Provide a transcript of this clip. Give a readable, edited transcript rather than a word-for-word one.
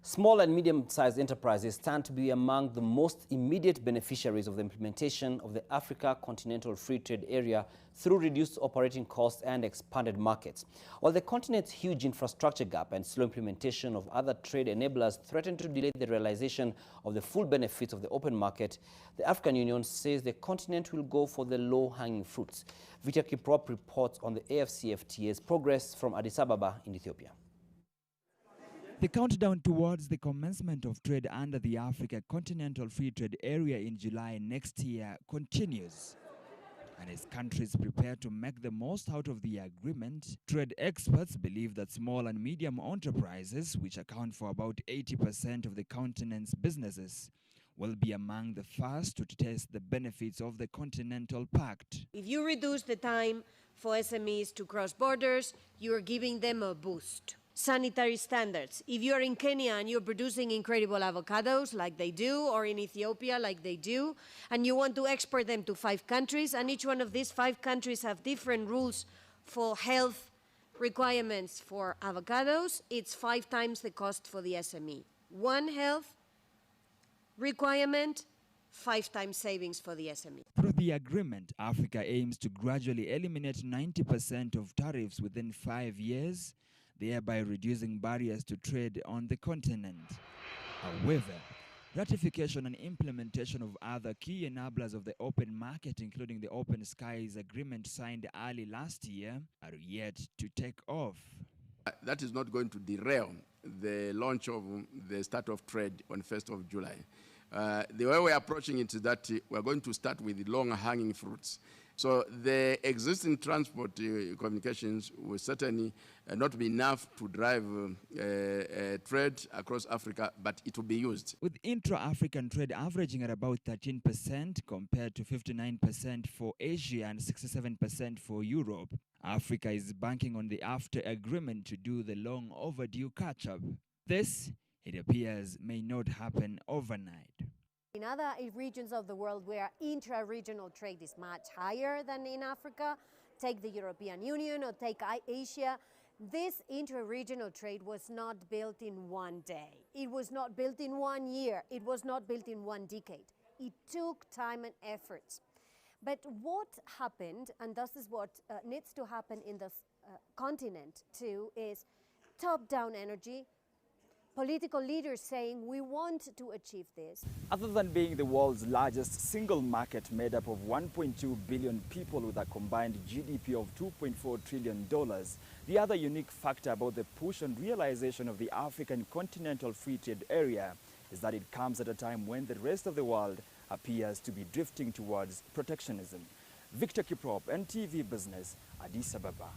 Small and medium-sized enterprises stand to be among the most immediate beneficiaries of the implementation of the Africa Continental Free Trade Area through reduced operating costs and expanded markets. While the continent's huge infrastructure gap and slow implementation of other trade enablers threaten to delay the realization of the full benefits of the open market, the African Union says the continent will go for the low-hanging fruits. Victor Kiprop reports on the AFCFTA's progress from Addis Ababa in Ethiopia. The countdown towards the commencement of trade under the Africa Continental Free Trade Area in July next year continues. And as countries prepare to make the most out of the agreement, trade experts believe that small and medium enterprises, which account for about 80% of the continent's businesses, will be among the first to test the benefits of the Continental Pact. If you reduce the time for SMEs to cross borders, you are giving them a boost. Sanitary standards. If you're in Kenya and you're producing incredible avocados like they do, or in Ethiopia like they do, and you want to export them to 5 countries, and each one of these 5 countries have different rules for health requirements for avocados, it's 5 times the cost for the SME. One health requirement, 5 times savings for the SME. Through the agreement, Africa aims to gradually eliminate 90% of tariffs within 5 years, thereby reducing barriers to trade on the continent. However, ratification and implementation of other key enablers of the open market, including the Open Skies Agreement signed early last year, are yet to take off. That is not going to derail the launch of the start of trade on 1st of July. The way we're approaching it is that we're going to start with long-hanging fruits. So the existing transport communications will certainly not be enough to drive trade across Africa, but it will be used. With intra-African trade averaging at about 13% compared to 59% for Asia and 67% for Europe, Africa is banking on the AFCFTA agreement to do the long overdue catch-up. This, it appears, may not happen overnight. In other regions of the world where intra-regional trade is much higher than in Africa, take the European Union or take Asia, this intra-regional trade was not built in one day. It was not built in 1 year. It was not built in 1 decade. It took time and efforts. But what happened, and this is what needs to happen in this continent too, is top-down energy, political leaders saying we want to achieve this. Other than being the world's largest single market made up of 1.2 billion people with a combined GDP of $2.4 trillion, the other unique factor about the push and realization of the African Continental Free Trade Area is that it comes at a time when the rest of the world appears to be drifting towards protectionism. Victor Kiprop, NTV Business, Addis Ababa.